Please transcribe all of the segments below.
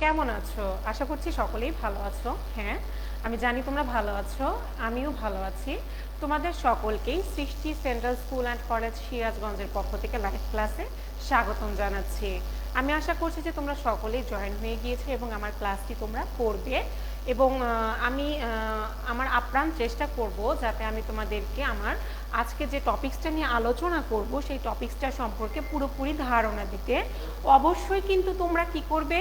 কেমন আছো? আশা করছি সকলেই ভালো আছো। হ্যাঁ, আমি জানি তোমরা ভালো আছো, আমিও ভালো আছি। তোমাদের সকলকেই সৃষ্টি সেন্ট্রাল স্কুল অ্যান্ড কলেজ সিরাজগঞ্জের পক্ষ থেকে লাইভ ক্লাসে স্বাগতম জানাচ্ছি। আমি আশা করছি যে তোমরা সকলেই জয়েন হয়ে গিয়েছো এবং আমার ক্লাসটি তোমরা করবে এবং আমি আমার আপ্রাণ চেষ্টা করব যাতে আমি তোমাদেরকে আমার আজকে যে টপিকসটা নিয়ে আলোচনা করব সেই টপিকসটা সম্পর্কে পুরোপুরি ধারণা দিতে। অবশ্যই কিন্তু তোমরা কি করবে,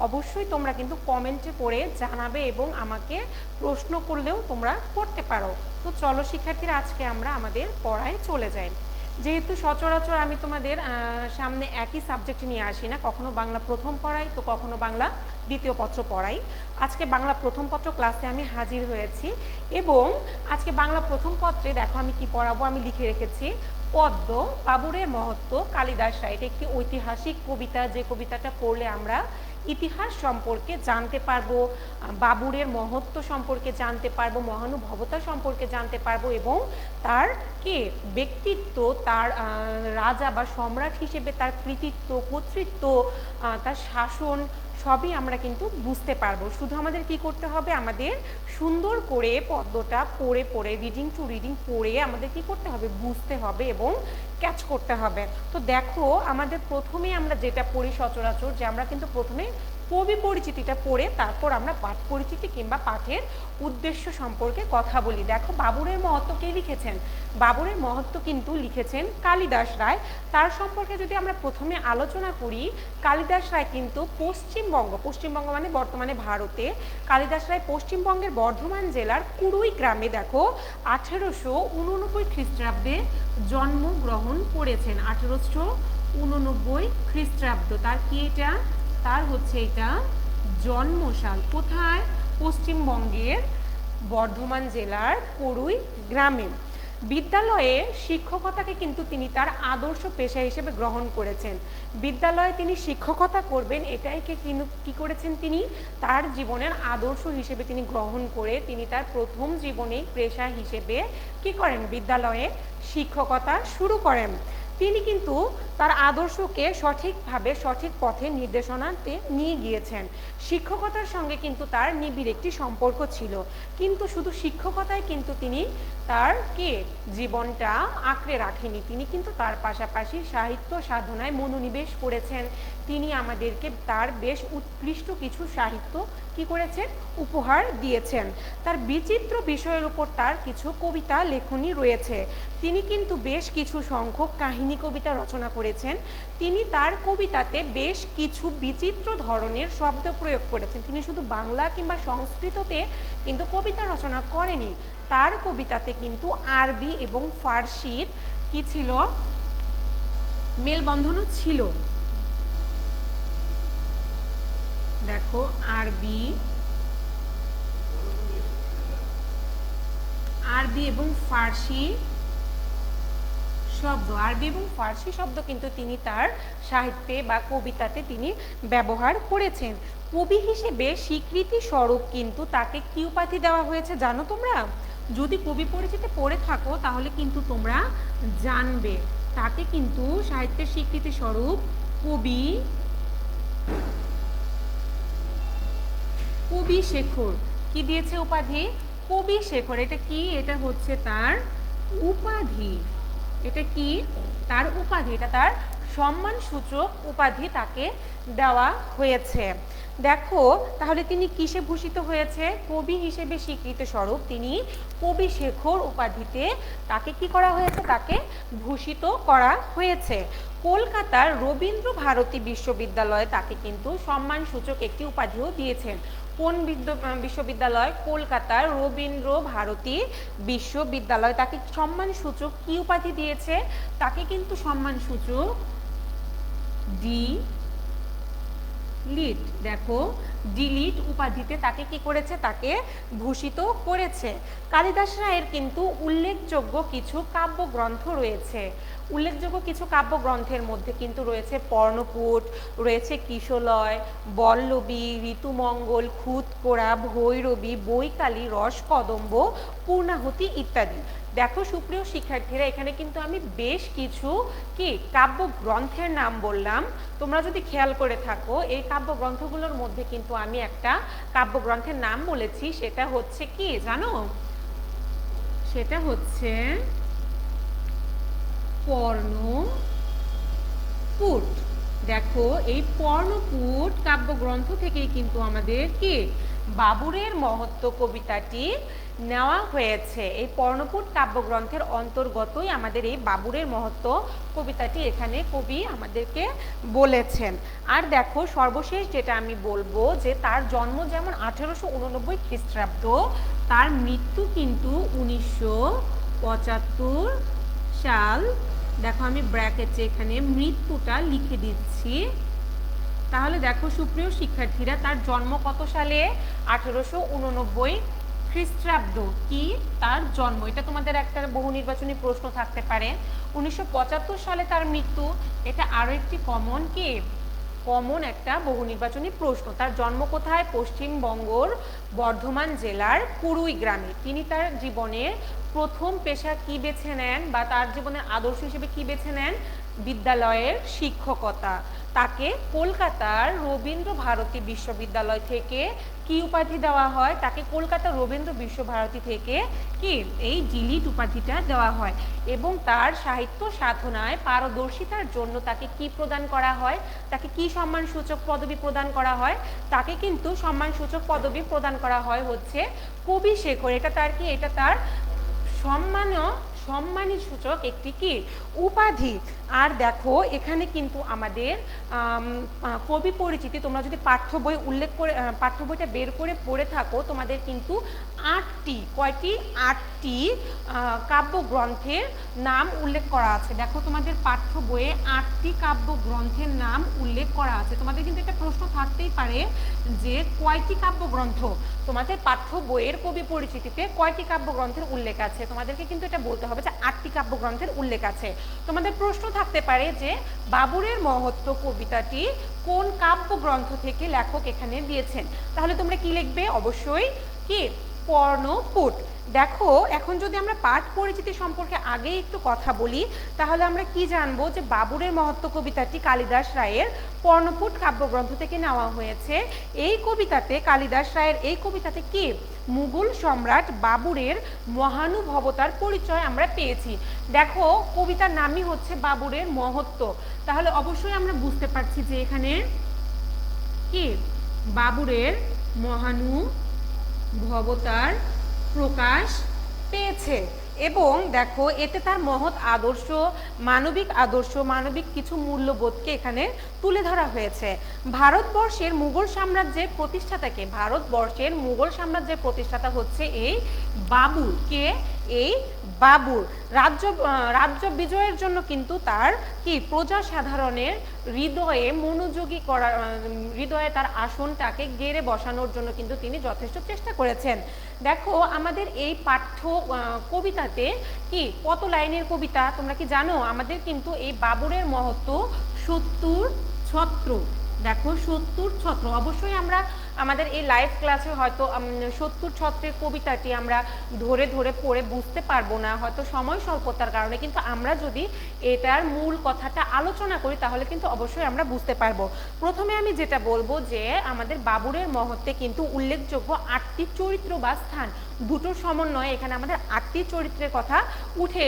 অবশ্যই তোমরা কিন্তু কমেন্টে করে জানাবে এবং আমাকে প্রশ্ন করলেও তোমরা করতে পারো। তো চলো শিক্ষার্থীরা, আজকে আমরা আমাদের পড়ায় চলে যাই। যেহেতু সচরাচর আমি তোমাদের সামনে একই সাবজেক্ট নিয়ে আসি না, কখনো বাংলা প্রথম পড়াই তো কখনো বাংলা দ্বিতীয় পত্র পড়াই। আজকে বাংলা প্রথম পত্র ক্লাসে আমি হাজির হয়েছি এবং আজকে বাংলা প্রথম পত্রে দেখো আমি কি পড়াবো, আমি লিখে রেখেছি পদ্ম বাবুরের মহত্ব কালিদাস রায়। এটা একটি ঐতিহাসিক কবিতা, যে কবিতাটা পড়লে আমরা ইতিহাস সম্পর্কে জানতে পারবো, বাবুরের মহত্ব সম্পর্কে জানতে পারবো, মহানুভবতা সম্পর্কে জানতে পারবো এবং তার ব্যক্তিত্ব, তার রাজা বা সম্রাট হিসেবে তার কৃতিত্ব, কর্তৃত্ব, তার শাসন সবই আমরা কিন্তু বুঝতে পারবো। শুধু আমাদের কি করতে হবে, আমাদের সুন্দর করে পদ্মটা পড়ে পড়ে রিডিং টু রিডিং পড়ে আমাদের কি করতে হবে, বুঝতে হবে এবং ক্যাচ করতে হবে। তো দেখো আমাদের প্রথমে আমরা যেটা পড়ি সচরাচর, যে আমরা কিন্তু প্রথমে কবি পরিচিতিটা পড়ে তারপর আমরা পাঠ পরিচিতি কিংবা পাঠের উদ্দেশ্য সম্পর্কে কথা বলি। দেখো বাবুরের মহত্ব কে লিখেছেন, বাবুরের মহত্ব কিন্তু লিখেছেন কালিদাস রায়। তার সম্পর্কে যদি আমরা প্রথমে আলোচনা করি, কালিদাস রায় কিন্তু পশ্চিমবঙ্গ মানে বর্তমানে ভারতে, কালিদাস রায় পশ্চিমবঙ্গের বর্ধমান জেলার কুড়ুই গ্রামে দেখো 1889 খ্রিস্টাব্দে জন্মগ্রহণ করেছেন। 1889 খ্রিস্টাব্দ তার কি, এটা তার হচ্ছে এটা জন্মসাল। কোথায়? পশ্চিমবঙ্গের বর্ধমান জেলার কুড়ুই গ্রামে। বিদ্যালয়ে শিক্ষকতাকে কিন্তু তিনি তার আদর্শ পেশা হিসেবে গ্রহণ করেছেন। বিদ্যালয়ে তিনি শিক্ষকতা করবেন, এটাই কি করেছেন, তিনি তার জীবনের আদর্শ হিসেবে তিনি গ্রহণ করে তিনি তার প্রথম জীবনে পেশা হিসেবে কি করেন, বিদ্যালয়ে শিক্ষকতা শুরু করেন। তিনি কিন্তু তার আদর্শকে সঠিকভাবে সঠিক পথে নির্দেশনাতে নিয়ে গিয়েছেন। শিক্ষকতার সঙ্গে কিন্তু তার নিবিড় একটি সম্পর্ক ছিল, কিন্তু শুধু শিক্ষকতায় কিন্তু তিনি তার জীবনটা আঁকড়ে রাখেনি, তিনি কিন্তু তার পাশাপাশি সাহিত্য সাধনায় মনোনিবেশ করেছেন। তিনি আমাদেরকে তার বেশ উৎকৃষ্ট কিছু সাহিত্য কি করেছেন, উপহার দিয়েছেন। তার বিচিত্র বিষয়ের উপর তার কিছু কবিতা লেখনী রয়েছে। তিনি কিন্তু বেশ কিছু সংখ্যক কাহিনী কবিতা রচনা করেছেন। তিনি তার কবিতাতে বেশ কিছু বিচিত্র ধরনের শব্দ প্রয়োগ করেছেন। তিনি শুধু বাংলা কিংবা সংস্কৃততে কিন্তু কবিতা রচনা করেনি, তার কবিতাতে কিন্তু আরবি এবং ফার্সির কি ছিল, মেলবন্ধনও ছিল। দেখো আরবি এবং ফার্সি শব্দ, আরবি এবং ফার্সি শব্দ কিন্তু তিনি তার সাহিত্যে বা কবিতাতে তিনি ব্যবহার করেছেন। কবি হিসেবে স্বীকৃতি স্বরূপ কিন্তু তাকে কি উপাধি দেওয়া হয়েছে জানো তোমরা? যদি কবি পরিচিতি পড়ে থাকো তাহলে কিন্তু তোমরা জানবে, তাকে কিন্তু সাহিত্যের স্বীকৃতি স্বরূপ কবি শেখর কি দিয়েছে উপাধি, কবি শেখর। এটা কি, এটা হচ্ছে তার উপাধি, এটা কি তার উপাধি, এটা তার সম্মানসূচক উপাধি তাকে দেওয়া হয়েছে। দেখো তাহলে তিনি কিসে ভূষিত হয়েছে, কবি হিসেবে স্বীকৃত স্বরূপ তিনি কবি শেখর উপাধিতে তাকে কি করা হয়েছে, তাকে ভূষিত করা হয়েছে। কলকাতার রবীন্দ্র ভারতী বিশ্ববিদ্যালয়ে তাকে কিন্তু সম্মানসূচক একটি উপাধিও দিয়েছেন। কোন বিশ্ববিদ্যালয়? কলকাতার রবীন্দ্র ভারতী বিশ্ববিদ্যালয় তাকে সম্মানসূচক কি উপাধি দিয়েছে, তাকে কিন্তু সম্মানসূচক লিট, দেখো ডিলিট উপাধিতে তাকে কি করেছে, তাকে ভূষিত করেছে। কালিদাস রায়ের কিন্তু উল্লেখযোগ্য কিছু কাব্যগ্রন্থ রয়েছে। উল্লেখযোগ্য কিছু কাব্যগ্রন্থের মধ্যে কিন্তু রয়েছে পর্ণকুট, রয়েছে কিশলয়, বল্লবী, ঋতুমঙ্গল, খুদকোড়া, ভৈরবী, বৈকালী, রসকদম্ব, পূর্ণাহুতি ইত্যাদি। দেখো সুপ্রিয় শিক্ষার্থীরা, এখানে কিন্তু আমি বেশ কিছু কাব্যগ্রন্থের নাম বললাম। তোমরা যদি খেয়াল করে থাকো এই কাব্যগ্রন্থ গ্রন্থগুলোর মধ্যে কিন্তু আমি একটা কাব্যগ্রন্থের নাম বলেছি, সেটা হচ্ছে কি জানো? সেটা হচ্ছে পর্ণপুট। দেখো এই পর্ণপুট কাব্যগ্রন্থ থেকেই কিন্তু আমাদের কি বাবুরের মহত্ব কবিতাটি নেওয়া হয়েছে। এই পর্ণপুট কাব্যগ্রন্থের অন্তর্গতই আমাদের এই বাবুরের মহত্ব কবিতাটি এখানে কবি আমাদেরকে বলেছেন। আর দেখো সর্বশেষ যেটা আমি বলবো যে তার জন্ম যেমন 1889 খ্রিস্টাব্দ, তার মৃত্যু কিন্তু 1975 সাল। দেখো আমি ব্র্যাকেটে এখানে মৃত্যুটা লিখে দিচ্ছি। তাহলে দেখো সুপ্রিয় শিক্ষার্থীরা, তার জন্ম কত সালে? 1889 খ্রিস্টাব্দ। কি তার জন্ম? এটা তোমাদের একটা বহু নির্বাচনী প্রশ্ন থাকতে পারে। 1975 সালে তার মৃত্যু, এটা আরো একটি কমন একটা বহু নির্বাচনী প্রশ্ন। তার জন্ম কোথায়? পশ্চিমবঙ্গর বর্ধমান জেলার কুড়ুই গ্রামে। তিনি তার জীবনের প্রথম পেশা কি বেছে নেন, বা তার জীবনের আদর্শ হিসেবে কি বেছে নেন? বিদ্যালয়ের শিক্ষকতা। তাকে কলকাতার রবীন্দ্র ভারতী বিশ্ববিদ্যালয় থেকে কি উপাধি দেওয়া হয়? তাকে কলকাতা রবীন্দ্র বিশ্বভারতী থেকে কি এই ডিলিট উপাধিটা দেওয়া হয়। এবং তার সাহিত্য সাধনায় পারদর্শিতার জন্য তাকে কি প্রদান করা হয়? তাকে কি সম্মানসূচক পদবি প্রদান করা হয়? তাকে কিন্তু সম্মানসূচক পদবি প্রদান করা হয় হচ্ছে কবি শেখর। এটা তার কি? এটা তার সম্মানী সূচক একটি কি উপাধি। আর দেখো এখানে কিন্তু আমাদের কবি পরিচিতি, তোমরা যদি পাঠ্য বই উল্লেখ করে পাঠ্য বইটা বের করে পড়ে থাকো, তোমাদের কিন্তু 8টি কাব্যগ্রন্থের নাম উল্লেখ করা আছে। দেখো তোমাদের পাঠ্য বইয়ে 8টি কাব্যগ্রন্থের নাম উল্লেখ করা আছে। তোমাদের কিন্তু একটা প্রশ্ন থাকতেই পারে যে কয়টি কাব্যগ্রন্থ তোমাদের পাঠ্য বইয়ের কবি পরিচিতিতে কয়টি কাব্যগ্রন্থের উল্লেখ আছে? তোমাদেরকে কিন্তু এটা বলতে হবে যে 8টি কাব্যগ্রন্থের উল্লেখ আছে। তোমাদের প্রশ্ন থাকতে পারে যে বাবুরের মহত্ব কবিতাটি কোন কাব্যগ্রন্থ থেকে লেখক এখানে দিয়েছেন? তাহলে তোমরা কি লিখবে? অবশ্যই কি পর্ণপুট। দেখো এখন যদি আমরা পাঠ পরিচিতি সম্পর্কে আগে একটু কথা বলি, তাহলে আমরা কি জানবো যে বাবুরের মহত্ব কবিতাটি কালিদাস রায়ের পর্ণপুট কাব্যগ্রন্থ থেকে নেওয়া হয়েছে। এই কবিতাতে কালিদাস রায়ের এই কবিতাতে কি মুঘল সম্রাট বাবুরের মহানুভবতার পরিচয় আমরা পেয়েছি। দেখো কবিতার নামই হচ্ছে বাবুরের মহত্ব, তাহলে অবশ্যই আমরা বুঝতে পারছি যে এখানে কি বাবুরের মহানুভবতার প্রকাশ পেয়েছে। এবং দেখো এতে তার মহৎ আদর্শ, মানবিক কিছু মূল্যবোধকে এখানে তুলে ধরা হয়েছে। ভারতবর্ষের মুঘল সাম্রাজ্যের প্রতিষ্ঠাতা হচ্ছে এই বাবুর। কে? এই বাবুর। রাজ্য বিজয়ের জন্য কিন্তু তার কি প্রজা সাধারণের হৃদয়ে তার আসনটাকে গেড়ে বসানোর জন্য কিন্তু তিনি যথেষ্ট চেষ্টা করেছেন। দেখো আমাদের এই পাঠ্য কবিতাতে কি কত লাইনের কবিতা তোমরা কি জানো? আমাদের কিন্তু এই বাবুরের মহত্ব 70 ছত্র। দেখো 70 ছত্র। অবশ্যই আমরা আমাদের এই লাইভ ক্লাসে হয়তো 70 ছত্রের কবিতাটি আমরা ধরে পড়ে বুঝতে পারবো না, হয়তো সময় স্বল্পতার কারণে, কিন্তু আমরা যদি এটার মূল কথাটা আলোচনা করি তাহলে কিন্তু অবশ্যই আমরা বুঝতে পারবো। প্রথমে আমি যেটা বলবো যে আমাদের বাবুরের মহত্বে কিন্তু উল্লেখযোগ্য 8টি চরিত্র বা স্থান, দুটোর সমন্বয়ে এখানে আমাদের 8টি চরিত্রের কথা উঠে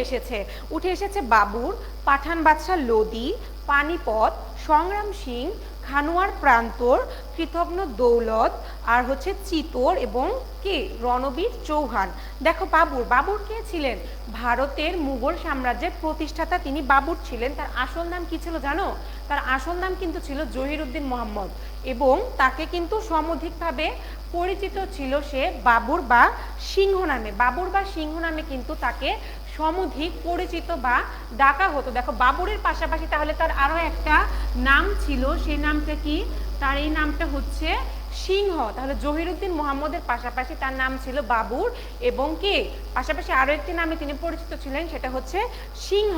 এসেছে বাবুর, পাঠান বাদশাহ লোদি, পানিপথ, সংগ্রাম সিং, খানোয়ার প্রান্তর, কৃতঘ্ন দৌলত, আর হচ্ছে চিতোর এবং কে রণবীর চৌহান। দেখো বাবুর কে ছিলেন? ভারতের মুঘল সাম্রাজ্যের প্রতিষ্ঠাতা তিনি বাবুর ছিলেন। তার আসল নাম কি ছিল জানো? তার আসল নাম কিন্তু ছিল জহিরুদ্দিন মোহাম্মদ, এবং তাকে কিন্তু সমধিকভাবে পরিচিত ছিল সে বাবুর বা সিংহ নামে কিন্তু তাকে সমধিক পরিচিত বা ডাকা হতো। দেখো বাবুরের পাশাপাশি তাহলে তার আরো একটা নাম ছিল, সেই নামটা কি? তার এই নামটা হচ্ছে সিংহ। তাহলে জহিরুদ্দিন মোহাম্মদের পাশাপাশি তার নাম ছিল বাবুর, এবং কি পাশাপাশি আরো একটি নামে তিনি পরিচিত ছিলেন, সেটা হচ্ছে সিংহ।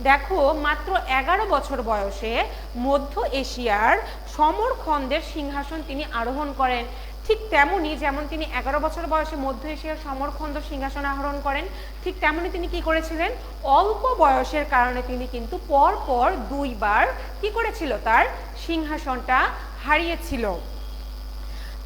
দেখো মাত্র 11 বছর বয়সে মধ্য এশিয়ার সমরখন্দের সিংহাসন তিনি আরোহণ করেন। ঠিক তেমনি যেমন তিনি 11 বছর বয়সে মধ্য এশিয়ার সমরখন্দ সিংহাসন আরোহণ করেন, ঠিক তেমনি তিনি কি করেছিলেন? অল্প বয়সের কারণে তিনি কিন্তু পর 2বার কি করেছিল? তার সিংহাসনটা হারিয়েছিল।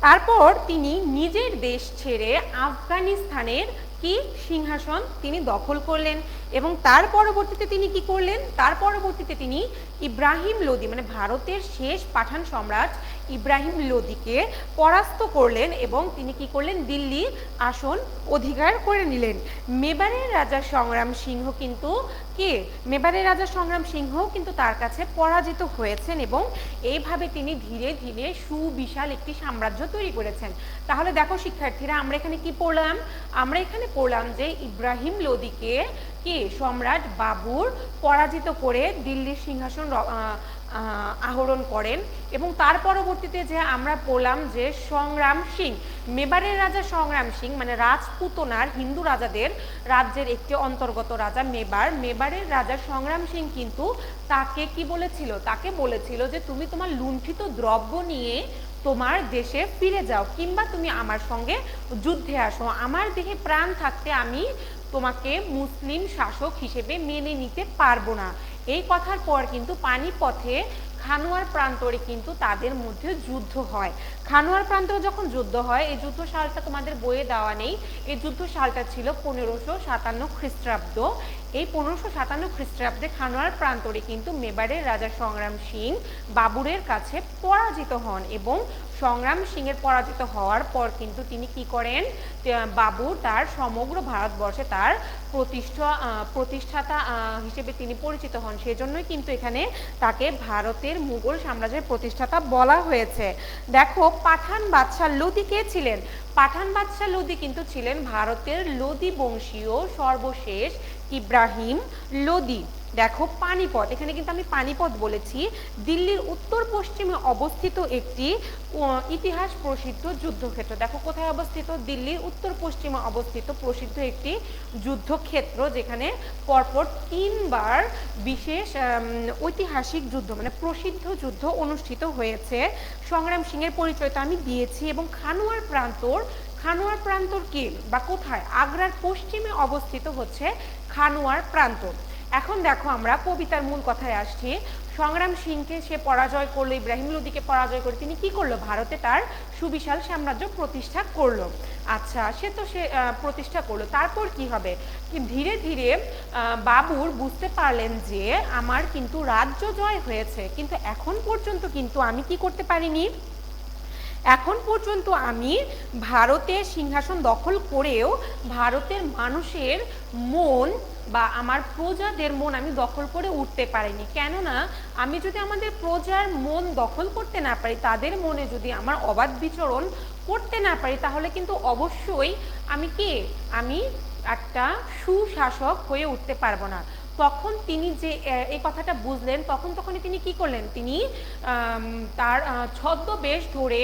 তারপর তিনি নিজের দেশ ছেড়ে আফগানিস্তানের কি সিংহাসন তিনি দখল করলেন এবং তার পরবর্তীতে তিনি কি করলেন, তার পরবর্তীতে তিনি ইব্রাহিম লোদি মানে ভারতের শেষ পাঠান সম্রাট ইব্রাহিম লোদিকে পরাস্ত করলেন এবং তিনি কি করলেন, দিল্লি আসন অধিকার করে নিলেন। মেবারের রাজা সংগ্রাম সিংহ কিন্তু কে, মেবারের রাজা সংগ্রাম সিংহ কিন্তু তার কাছে পরাজিত হয়েছেন এবং এইভাবে তিনি ধীরে ধীরে সুবিশাল একটি সাম্রাজ্য তৈরি করেছেন। তাহলে দেখো শিক্ষার্থীরা, আমরা এখানে কি পড়লাম, আমরা এখানে পড়লাম যে ইব্রাহিম লোদিকে কি সম্রাট বাবুর পরাজিত করে দিল্লির সিংহাসন আহরণ করেন এবং তার পরবর্তীতে যে আমরা পড়লাম যে সংগ্রাম সিং, মেবারের রাজা সংগ্রাম সিং মানে রাজপুতনার হিন্দু রাজাদের রাজ্যের একটি অন্তর্গত রাজা মেবার, মেবারের রাজা সংগ্রাম সিং কিন্তু তাকে কি বলেছিল, তাকে বলেছিল যে তুমি তোমার লুণ্ঠিত দ্রব্য নিয়ে তোমার দেশে ফিরে যাও কিংবা তুমি আমার সঙ্গে যুদ্ধে আসো, আমার দেহে প্রাণ থাকতে আমি তোমাকে মুসলিম শাসক হিসেবে মেনে নিতে পারবো না। এই কথার পর কিন্তু পানিপথে খানোয়ার প্রান্তরে কিন্তু তাদের মধ্যে যুদ্ধ হয়। খানোয়ার প্রান্তরে যখন যুদ্ধ হয়, এই যুদ্ধ সালটা তোমাদের বইয়ে দেওয়া নেই, এই যুদ্ধ সালটা ছিল 1557 খ্রিস্টাব্দ। এই 1557 খ্রিস্টাব্দে খানোয়ার প্রান্তরে কিন্তু মেবারের রাজা সংগ্রাম সিং বাবুরের কাছে পরাজিত হন এবং সংগ্রাম সিংয়ের পরাজিত হওয়ার পর কিন্তু তিনি কি করেন, বাবুর তার সমগ্র ভারতবর্ষে তার প্রতিষ্ঠাতা হিসেবে তিনি পরিচিত হন। সেজন্যই কিন্তু এখানে তাকে ভারতের মুঘল সাম্রাজ্যের প্রতিষ্ঠাতা বলা হয়েছে। দেখো পাঠান বাদশাহ লোদি কে ছিলেন, পাঠান বাদশাহ লোদি কিন্তু ছিলেন ভারতের লোদি বংশীয় সর্বশেষ ইব্রাহিম লোদি। দেখো পানিপথ, এখানে কিন্তু আমি পানিপথ বলেছি, দিল্লির উত্তর পশ্চিমে অবস্থিত একটি ইতিহাস প্রসিদ্ধ যুদ্ধক্ষেত্র। দেখো কোথায় অবস্থিত, দিল্লির উত্তর পশ্চিমে অবস্থিত প্রসিদ্ধ একটি যুদ্ধক্ষেত্র যেখানে পরপর 3 বার বিশেষ ঐতিহাসিক যুদ্ধ মানে প্রসিদ্ধ যুদ্ধ অনুষ্ঠিত হয়েছে। সংগ্রাম সিংয়ের পরিচয় তো আমি দিয়েছি এবং খানোয়ার প্রান্তর, খানোয়ার প্রান্তর কি বা কোথায়, আগ্রার পশ্চিমে অবস্থিত হচ্ছে খানোয়ার প্রান্তর। এখন দেখো আমরা কবিতার মূল কথায় আসছি। সংগ্রাম সিংকে সে পরাজয় করলো, ইব্রাহিম লোদিকে পরাজয় করে তিনি কি করলো, ভারতে তার সুবিশাল সাম্রাজ্য প্রতিষ্ঠা করলো। আচ্ছা, সে তো সে প্রতিষ্ঠা করলো, তারপর কি হবে, কি ধীরে ধীরে বাবুর বুঝতে পারলেন যে আমার কিন্তু রাজ্য জয় হয়েছে কিন্তু এখন পর্যন্ত কিন্তু আমি কি করতে পারিনি, এখন পর্যন্ত আমি ভারতের সিংহাসন দখল করেও ভারতের মানুষের মন বা আমার প্রজাদের মন আমি দখল করে উঠতে পারিনি। কেননা আমি যদি আমাদের প্রজার মন দখল করতে না পারি, তাদের মনে যদি আমার অবাধ বিচরণ করতে না পারি, তাহলে কিন্তু অবশ্যই আমি কি, আমি একটা সুশাসক হয়ে উঠতে পারবো না। তখন তিনি যে এই কথাটা বুঝলেন, তখনই তিনি কি করলেন, তিনি তার ছদ্মবেশ ধরে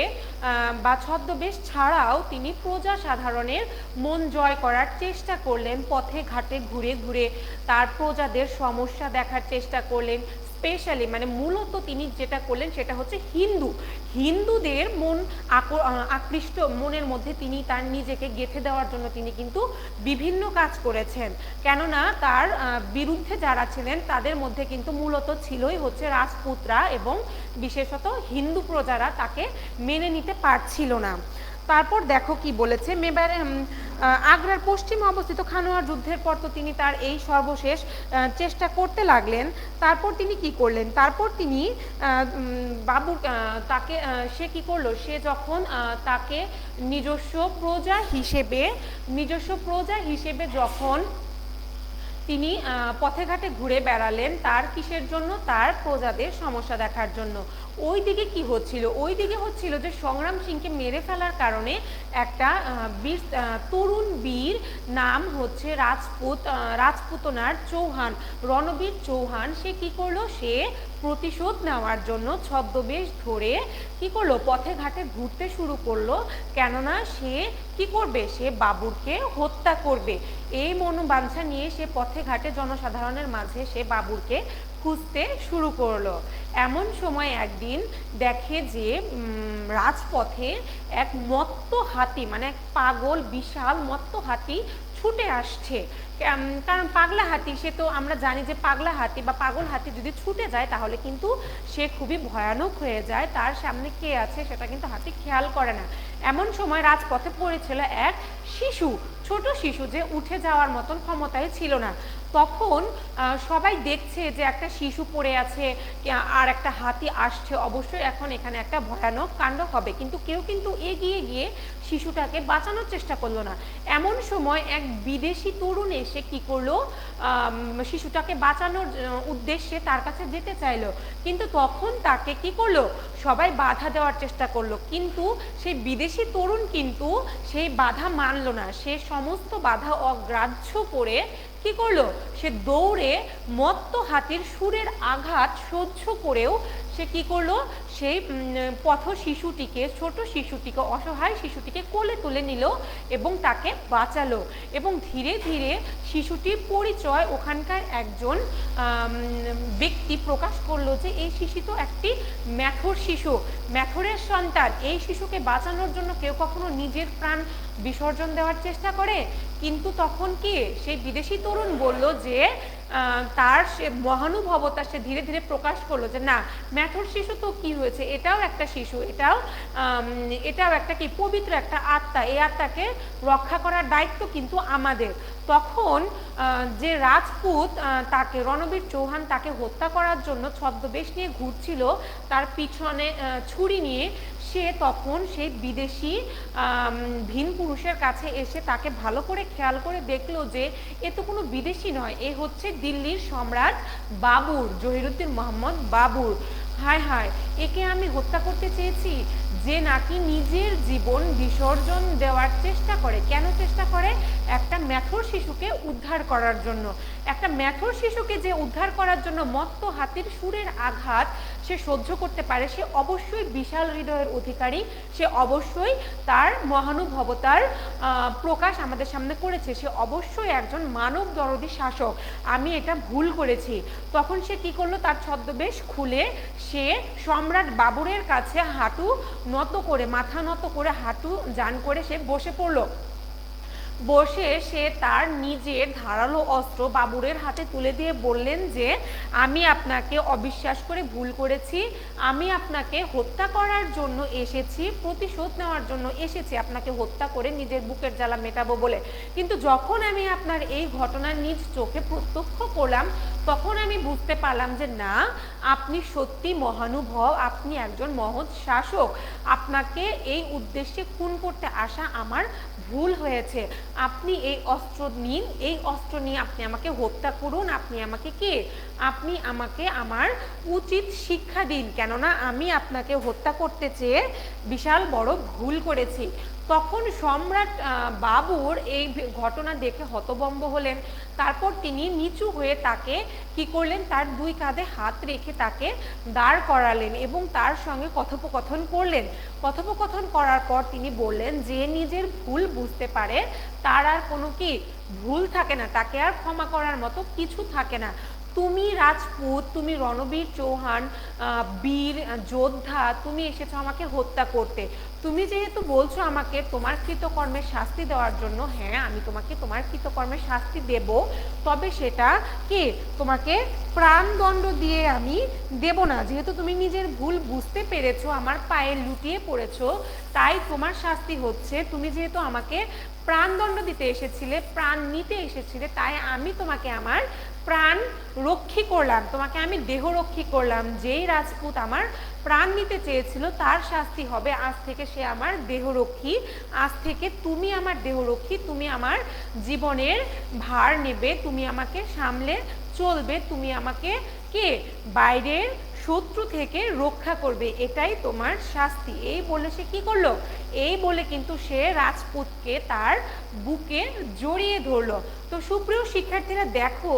বা ছদ্মবেশ ছাড়াও তিনি প্রজা সাধারণের মন জয় করার চেষ্টা করলেন। পথে ঘাটে ঘুরে ঘুরে তার প্রজাদের সমস্যা দেখার চেষ্টা করলেন। স্পেশালি মানে মূলত তিনি যেটা করলেন সেটা হচ্ছে হিন্দুদের মন আকৃষ্ট, মনের মধ্যে তিনি তার নিজেকে গেঁথে দেওয়ার জন্য তিনি কিন্তু বিভিন্ন কাজ করেছেন। কেননা তার বিরুদ্ধে যারা ছিলেন তাদের মধ্যে কিন্তু মূলত ছিলই হচ্ছে রাজপুতরা এবং বিশেষত হিন্দু প্রজারা তাকে মেনে নিতে পারছিল না। তারপর দেখো কি বলেছে, মেবারে আগ্রার পশ্চিমে অবস্থিত খানোয়ার যুদ্ধের পর তো তিনি তার এই সর্বশেষ চেষ্টা করতে লাগলেন। তারপর তিনি কি করলেন, তারপর তিনি বাবুর তাকে সে কি করলো, সে যখন তাকে নিজস্ব প্রজা হিসেবে যখন তিনি পথে ঘাটে ঘুরে বেড়ালেন, তার কিসের জন্য, তার প্রজাদের সমস্যা দেখার জন্য। ওই দিকে কি হচ্ছিল, ওই দিকে হচ্ছিল যে সংগ্রাম সিংকে মেরে ফেলার কারণে একটা তরুণ বীর নাম হচ্ছে রাজপুতনার চৌহান, রণবীর চৌহান, সে কি করলো, সে প্রতিশোধ নেওয়ার জন্য ছদ্মবেশ ধরে কি করলো, পথে ঘাটে ঘুরতে শুরু করলো। কেননা সে কি করবে, সে বাবুরকে হত্যা করবে। এই মনোবাঞ্ছা নিয়ে সে পথে ঘাটে জনসাধারণের মাঝে সে বাবুরকে খুঁজতে শুরু করলো। এমন সময় একদিন দেখে যে রাজপথে এক মত্ত হাতি মানে এক পাগল বিশাল মত্ত হাতি ছুটে আসছে। কারণ পাগলা হাতি, সে তো আমরা জানি যে পাগলা হাতি বা পাগল হাতি যদি ছুটে যায় তাহলে কিন্তু সে খুবই ভয়ানক হয়ে যায়, তার সামনে কে আছে সেটা কিন্তু হাতি খেয়াল করে না। এমন সময় রাজপথে পড়েছিল এক শিশু, ছোট শিশু যে উঠে যাওয়ার মতন ক্ষমতায় ছিল না। তখন সবাই দেখছে যে একটা শিশু পড়ে আছে আর একটা হাতি আসছে, অবশ্যই এখন এখানে একটা ভয়ানক কাণ্ড হবে, কিন্তু কেউ কিন্তু এগিয়ে গিয়ে শিশুটাকে বাঁচানোর চেষ্টা করলো না। এমন সময় এক বিদেশি তরুণ এসে কি করলো, শিশুটাকে বাঁচানোর উদ্দেশ্যে তার কাছে যেতে চাইলো, কিন্তু তখন তাকে কি করলো, সবাই বাধা দেওয়ার চেষ্টা করলো, কিন্তু সেই বিদেশি তরুণ কিন্তু সেই বাধা মানলো না। সে সমস্ত বাধা অগ্রাহ্য করে কি করলো, সে দৌড়ে মত্ত হাতির সুরের আঘাত সহ্য করেও সে কি করলো, সেই পথ শিশুটিকে, ছোট শিশুটিকে, অসহায় শিশুটিকে কোলে তুলে নিল এবং তাকে বাঁচালো। এবং ধীরে ধীরে শিশুটির পরিচয় ওখানকার একজন ব্যক্তি প্রকাশ করলো যে এই শিশু তো একটি ম্যাথর শিশু, ম্যাথরের সন্তান। এই শিশুকে বাঁচানোর জন্য কেউ কখনো নিজের প্রাণ বিসর্জন দেওয়ার চেষ্টা করে, কিন্তু তখন কি সেই বিদেশি তরুণ বলল যে তার সে মহানুভবতা সে ধীরে ধীরে প্রকাশ করলো যে না, ম্যাথর শিশু তো কি হয়েছে, এটাও একটা শিশু, এটাও একটা কি পবিত্র একটা আত্মা, এই আত্মাকে রক্ষা করার দায়িত্ব কিন্তু আমাদের। তখন যে রাজপুত তাকে, রণবীর চৌহান তাকে হত্যা করার জন্য ছদ্মবেশ নিয়ে ঘুরছিল তার পিছনে ছুরি নিয়ে, সে তখন সেই বিদেশি ভিন পুরুষের কাছে এসে তাকে ভালো করে খেয়াল করে দেখলো যে এ তো কোনো বিদেশি নয়, এ হচ্ছে দিল্লির সম্রাট বাবুর, জহিরুদ্দিন মোহাম্মদ বাবুর। হায় হায়, একে আমি হত্যা করতে চেয়েছি, যে নাকি নিজের জীবন বিসর্জন দেওয়ার চেষ্টা করে। কেন চেষ্টা করে? একটা ম্যাথর শিশুকে উদ্ধার করার জন্য। একটা ম্যাথর শিশুকে যে উদ্ধার করার জন্য মত্ত হাতির সুরের আঘাত সে সহ্য করতে পারে, সে অবশ্যই বিশাল হৃদয়ের অধিকারী, সে অবশ্যই তার মহানুভবতার প্রকাশ আমাদের সামনে করেছে, সে অবশ্যই একজন মানব দরদী শাসক। আমি এটা ভুল করেছি। তখন সে কি করলো, তার ছদ্মবেশ খুলে সে সম্রাট বাবরের কাছে হাঁটু নত করে, মাথা নত করে, হাঁটু জান করে সে বসে পড়লো। বসে সে তার নিজের ধারালো অস্ত্র বাবুরের হাতে তুলে দিয়ে বললেন যে আমি আপনাকে অবিশ্বাস করে ভুল করেছি, আমি আপনাকে হত্যা করার জন্য এসেছি, প্রতিশোধ নেওয়ার জন্য এসেছি, আপনাকে হত্যা করে নিজের বুকের জ্বালা মেটাবো বলে। কিন্তু যখন আমি আপনার এই ঘটনা নিজ চোখে প্রত্যক্ষ করলাম, তখন আমি বুঝতে পারলাম যে না, আপনি সত্যি মহানুভব, আপনি একজন মহৎ শাসক, আপনাকে এই উদ্দেশ্যে খুন করতে আসা আমার ভুল হয়েছে। আপনি এই অস্ত্র নিন, এই অস্ত্র নিয়ে আপনি আমাকে হত্যা করুন, আপনি আমাকে আপনি আমাকে আমার উচিত শিক্ষা দিন, কেননা আমি আপনাকে হত্যা করতে চেয়ে বিশাল বড় ভুল করেছি। তখন সম্রাট বাবুর এই ঘটনা দেখে হতভম্ব হলেন। তারপর তিনি নিচু হয়ে তাকে কি করলেন, তার দুই কাঁধে হাত রেখে তাকে দাঁড় করালেন এবং তার সঙ্গে কথোপকথন করলেন। কথোপকথন করার পর তিনি বললেন, যে নিজের ভুল বুঝতে পারে তার আর কোনো কি ভুল থাকে না, তাকে আর ক্ষমা করার মতো কিছু থাকে না। তুমি রাজপুত, তুমি রণবীর চৌহান, বীর যোদ্ধা, তুমি এসেছো আমাকে হত্যা করতে। তুমি যেহেতু বলছো আমাকে তোমার কৃতকর্মের শাস্তি দেওয়ার জন্য, হ্যাঁ আমি তোমাকে তোমার কৃতকর্মের শাস্তি দেব, তবে সেটা কি তোমাকে প্রাণদণ্ড দিয়ে আমি দেব না। যেহেতু তুমি নিজের ভুল বুঝতে পেরেছো, আমার পায়ে লুটিয়ে পড়েছো, তাই তোমার শাস্তি হচ্ছে, তুমি যেহেতু আমাকে প্রাণদণ্ড দিতে এসেছিলে, প্রাণ নিতে এসেছিলে, তাই আমি তোমাকে আমার প্রাণ রক্ষী করলাম, তোমাকে আমি দেহরক্ষী করলাম। যেই রাজপুত আমার প্রাণ নিতে চেয়েছিল তার শাস্তি হবে আজ থেকে সে আমার দেহরক্ষী, আজ থেকে তুমি আমার দেহরক্ষী, তুমি আমার জীবনের ভার নেবে, তুমি আমাকে সামলে চলবে, তুমি আমাকে বাইরের শত্রু থেকে রক্ষা করবে, এটাই তোমার শাস্তি। এই বলে সে কি করলো, এই বলে কিন্তু সে রাজপুতকে তার বুকে জড়িয়ে ধরলো। তো সুপ্রিয় শিক্ষার্থীরা দেখো,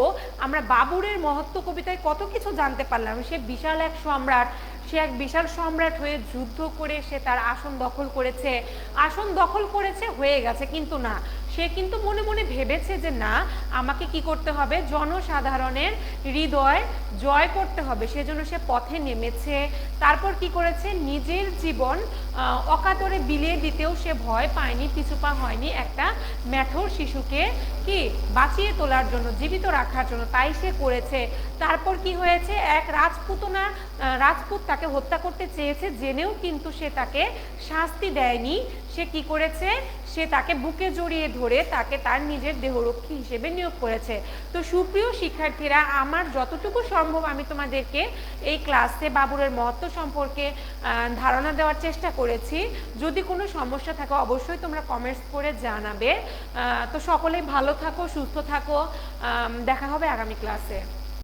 আমরা বাবুরের মহত্ব কবিতায় কত কিছু জানতে পারলাম। সে বিশাল এক সম্রাট, সে এক বিশাল সম্রাট হয়ে যুদ্ধ করে সে তার আসন দখল করেছে, আসন দখল করেছে হয়ে গেছে, কিন্তু না, সে কিন্তু মনে মনে ভেবেছে যে না, আমাকে কি করতে হবে, জনসাধারণের হৃদয় জয় করতে হবে। সেজন্য সে পথে নেমেছে। তারপর কি করেছে, নিজের জীবন অকাতরে বিলিয়ে দিতেও সে ভয় পায়নি, পিছুপা হয়নি একটা ম্যাথর শিশুকে বাঁচিয়ে তোলার জন্য, জীবিত রাখার জন্য, তাই সে করেছে। তারপর কি হয়েছে, এক রাজপুত তাকে হত্যা করতে চেয়েছে, জেনেও কিন্তু সে তাকে শাস্তি দেয়নি, সে সে কি করেছে, সে তাকে বুকে জড়িয়ে ধরে তাকে তার নিজের দেহরক্ষী হিসেবে নিয়োগ করেছে। তো সুপ্রিয় শিক্ষার্থীরা, আমার যতটুকু সম্ভব আমি তোমাদেরকে এই ক্লাসে বাবুরের মহত্ব সম্পর্কে ধারণা দেওয়ার চেষ্টা করেছি। যদি কোনো সমস্যা থাকে অবশ্যই তোমরা কমেন্টস করে জানাবে। তো সকলেই ভালো থাকো, সুস্থ থাকো, দেখা হবে আগামী ক্লাসে।